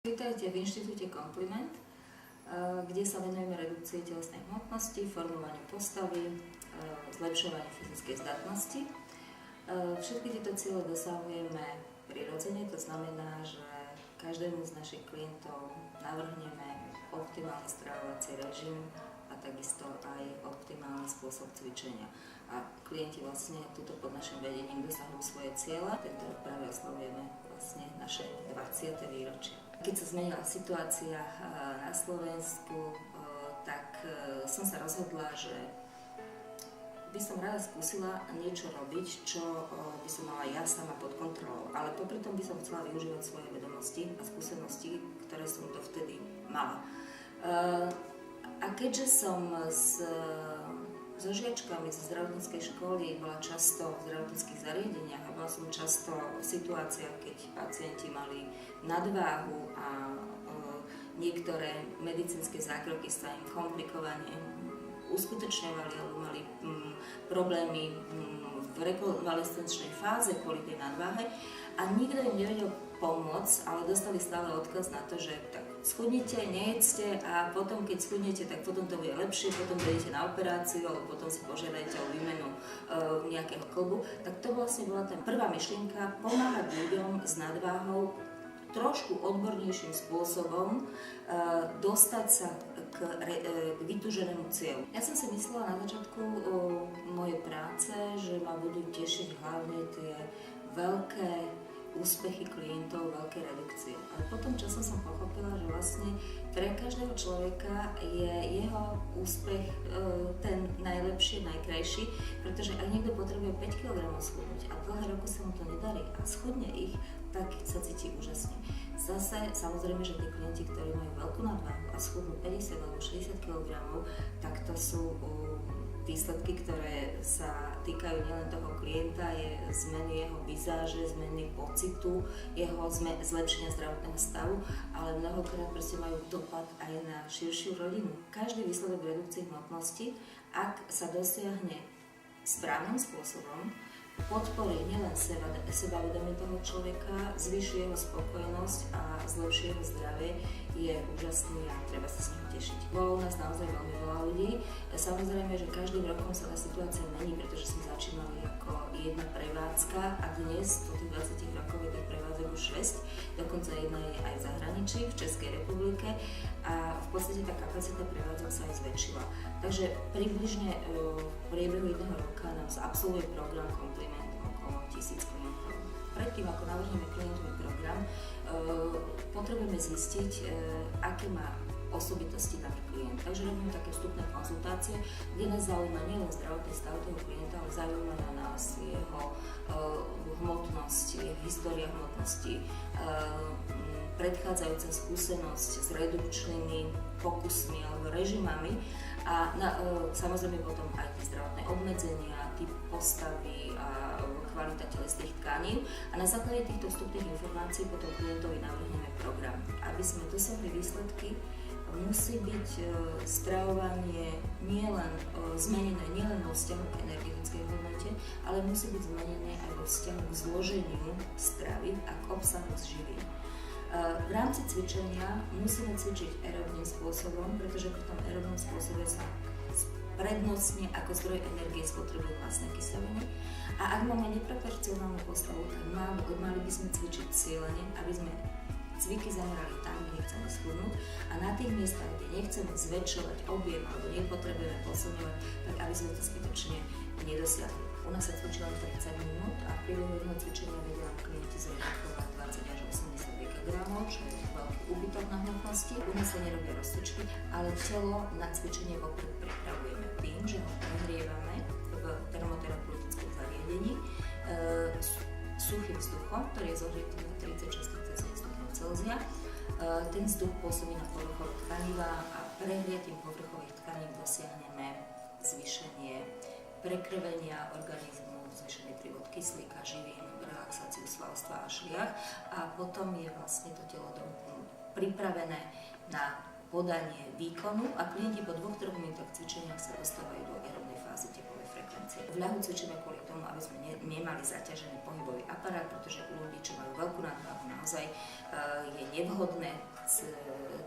Vítajte v Inštitúte Kompliment, kde sa venujeme redukcii telesnej hmotnosti, formovaniu postavy, zlepšovaniu fyzickej zdatnosti. Všetky tieto ciele dosahujeme prirodzene, to znamená, že každému z našich klientov navrhneme optimálny stravovací režim a takisto aj optimálny spôsob cvičenia. A klienti vlastne túto pod našim vedením dosahujú svoje ciele. Tento rok práve oslavujeme vlastne naše 20. výročie. Keď sa zmenila situácia na Slovensku, tak som sa rozhodla, že by som rada skúsila niečo robiť, čo by som mala ja sama pod kontrolou. Ale popri tom by som chcela využívať svoje vedomosti a skúsenosti, ktoré som dovtedy mala. A keďže som so žiačkami zo zdravotníckej školy bola často v zdravotníckych zariadeniach a bola som často v situáciách, keď pacienti mali nadváhu a niektoré medicínske zákroky sa im komplikovane uskutočňovali alebo mali problémy v rekonvalescenčnej fáze kvôli tej nadváhe a nikto im nevedel pomôcť, ale dostali stále odkaz na to, že tak schudnite, nejedzte a potom, keď schudnete, tak potom to bude lepšie, potom dojdete na operáciu alebo potom si požiadajte o výmenu nejakého klbu. Tak to vlastne bola tá prvá myšlienka, pomáhať ľuďom s nadváhou trošku odbornejším spôsobom dostať sa k vytúženému cieľu. Ja som si myslela na začiatku mojej práce, že ma budú tešiť hlavne tie veľké úspechy klientov, veľké redukcie. Ale potom časom som pochopila, že vlastne pre každého človeka je jeho úspech ten najlepší, najkrajší, pretože ak niekto potrebuje 5 kg schudnúť a dlhé roky sa mu to nedarí a schudne ich, tak sa cíti úžasne. Zase, samozrejme, že tí klienti, ktorí majú veľkú nadváhu a schudnú 50 alebo 60 kg, tak to sú výsledky, ktoré sa týkajú nielen toho klienta, je zmeny jeho vizáže, zmeny pocitu, jeho zlepšenia zdravotného stavu, ale mnohokrát proste majú dopad aj na širšiu rodinu. Každý výsledok redukcie hmotnosti, ak sa dosiahne správnym spôsobom, podporí nielen sebavedomie toho človeka, zvýši jeho spokojnosť a zlepší jeho zdravie, je úžasný a treba sa s ním tešiť. Bolo u nás naozaj veľmi veľa ľudí. Samozrejme, že každým rokom sa tá situácia mení, pretože sme začínali ako jedna prevádzka a dnes, po tých 20 rokoch, je tých prevádzok už 6, dokonca jedna je aj v zahraničí, v Českej republike a v podstate tá kapacita prevádzok sa aj zväčšila. Takže približne v priebehu jedného roka nám absolvuje program Kompliment okolo 1000 klientov. Predtým, ako navrhneme klientový program, potrebujeme zistiť, aké má osobitosti daný klient. Takže robíme také vstupné konzultácie, kde nás zaujíma nielen zdravotný stav toho klienta, ale zaujíma na nás jeho hmotnosť, jeho história hmotnosti, predchádzajúca skúsenosť s redukčnými pokusmi alebo režimami a samozrejme potom aj tie zdravotné obmedzenia, typ postavy a kvalita telesných tkaní. A na základe týchto vstupných informácií potom klientovi navrhneme program. Aby sme dosiahli výsledky, musí byť stravovanie zmenené nielen vo vzťahu k energetickej hodnote, ale musí byť zmenené aj vo vzťahu k zloženiu stravy a k obsahu živín. V rámci cvičenia musíme cvičiť aerobným spôsobom, pretože pri tom aerobnom spôsobe sa prednostne ako zdroj energie spotrebujú masné kyseliny. A ak máme neproporcionálnu postavu, tak mali by sme cvičiť cieľene, aby sme cviky zamerali tam, kde chceme schudnúť a na tých miestach, kde nechceme zväčšovať objem alebo nepotrebujeme posilňovať, tak aby sme to zbytočne nedosiahli. U nás sa cvičí len 30 minút a v priebehu jedného cvičenia vedia klienti zredukovať 20 až 80 dekagramov, čo je veľký úbytok na hmotnosti. U nás sa nerobia rozcvičky, ale telo na cvičenie vopred pripravujeme tým, že ho prehrievame v termoterapeutickom zariadení suchým vzduchom, ktorý je zohriatý na 36-37 stupňov Celzia. Ten vzduch pôsobí na povrchové tkanivá a prehriatím povrchových tkanív dosiahneme zvýšenie prekrvenia organizmu, zvýšenie prívod kyslíka, živín, relaxáciu svalstva a šliach a potom je vlastne to telo pripravené na podanie výkonu a klienti po 2-3 minútach cvičenia sa dostávajú do aerobnej fázy tepovej frekvencie. V ľahu cvičíme kvôli tomu, aby sme nemali zaťažený pohybový aparát, pretože u ľudí, čo majú veľkú nadváhu, naozaj je nevhodné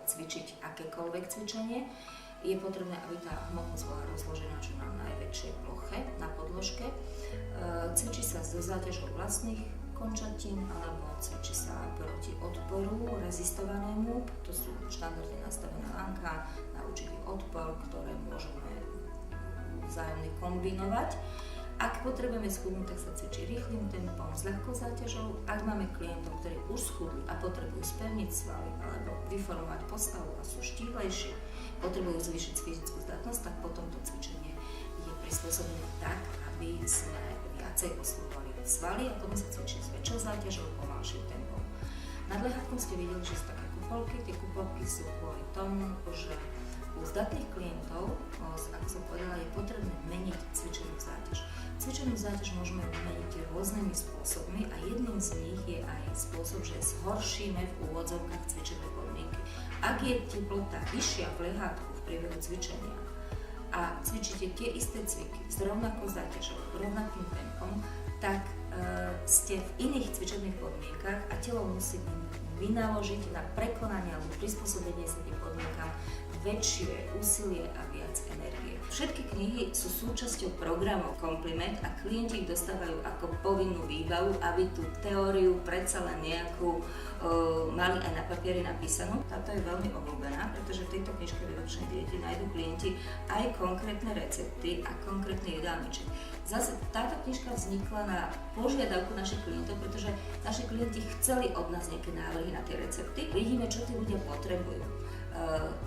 cvičiť akékoľvek cvičenie. Je potrebné, aby tá hmotnosť bola rozložená čo na najväčšej ploche, na podložke. Cvičí sa so záťažou vlastných končatín alebo cvičí sa proti odporu rezistovanému. To sú štandardne nastavené lanka na určitý odpor, ktoré môžeme vzájomne kombinovať. Ak potrebujeme schudnúť, tak sa cvičí rýchlym tempom, s ľahkou záťažou. Ak máme klientov, ktorí už schudli a potrebujú spevniť svaly alebo vyformovať postavu a sú štíhlejší, potrebujú zvýšiť fyzickú zdatnosť, tak potom to cvičenie je prispôsobené tak, aby sme viacej oslovovali svaly a potom sa cvičí s väčšou záťažou, pomalším tempom. Nad lehátkom ste videli, že sú také kupolky. Tie kupolky sú kvôli tomu, že u zdatných klientov, ako som povedala, je potrebné meniť cvičenú záťaž. Cvičenú záťaž môžeme meniť rôznymi spôsobmi a jedným z nich je aj spôsob, že zhoršíme v úvodzovkách cvičené podmienky. Ak je teplota vyššia v lehátku v priebehu cvičenia a cvičíte tie isté cviky s rovnakou záťažou, rovnakým tempom, tak ste v iných cvičebných podmienkach a telo musí vynaložiť na prekonanie alebo prispôsobenie sa tým podmienkam väčšie úsilie a viac energie. Všetky knihy sú súčasťou programov Kompliment a klienti ich dostávajú ako povinnú výbavu, aby tú teóriu predsa len nejakú mali aj na papieri napísanú. Táto je veľmi obľúbená, pretože v tejto knižke Výročnej diete nájdú klienti aj konkrétne recepty a konkrétny jedálniček. Zase táto knižka vznikla na požiadavku našich klientov, pretože naši klienti chceli od nás nejaké návrhy na tie recepty. Vidíme, čo tí ľudia potrebujú.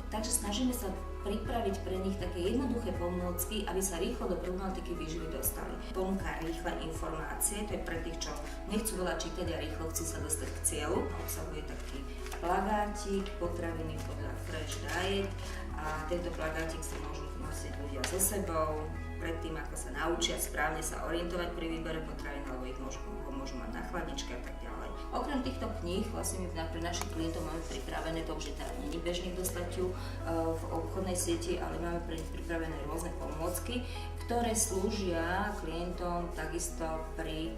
Takže snažíme sa pripraviť pre nich také jednoduché pomôcky, aby sa rýchlo do problematiky výživy dostali. Ponúka rýchle informácie, to je pre tých, čo nechcú veľa čítať a rýchlo chcú sa dostať k cieľu. Obsahuje taký plagátik, potraviny podľa Fresh Diet a tento plagátik si môžu nosiť ľudia so sebou, predtým, ako sa naučia správne sa orientovať pri výbere potravín, alebo ich môžu mať na chladničke a tak ďalej. Okrem týchto kníh, vlastne my pre našich klientov máme pripravené, to už je teda není bežný dostať ju v obchodnej sieti, ale máme pre nich pripravené rôzne pomôcky, ktoré slúžia klientom takisto pri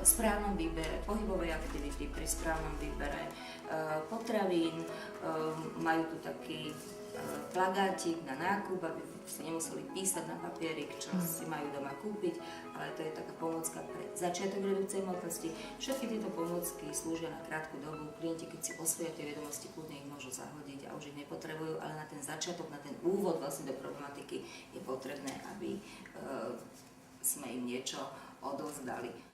správnom výbere pohybovej aktivity, pri správnom výbere potravín. Majú tu taký plagátik na nákup, aby si nemuseli písať na papierik, čo si majú doma kúpiť, ale to je taká pomôcka pre začiatok redukcie hmotnosti. Všetky tieto pomôcky slúžia na krátku dobu. Klienti, keď si osvoja tie vedomosti, kľudne ich môžu zahodiť a už ich nepotrebujú, ale na ten začiatok, na ten úvod vlastne do problematiky je potrebné, aby sme im niečo odovzdali.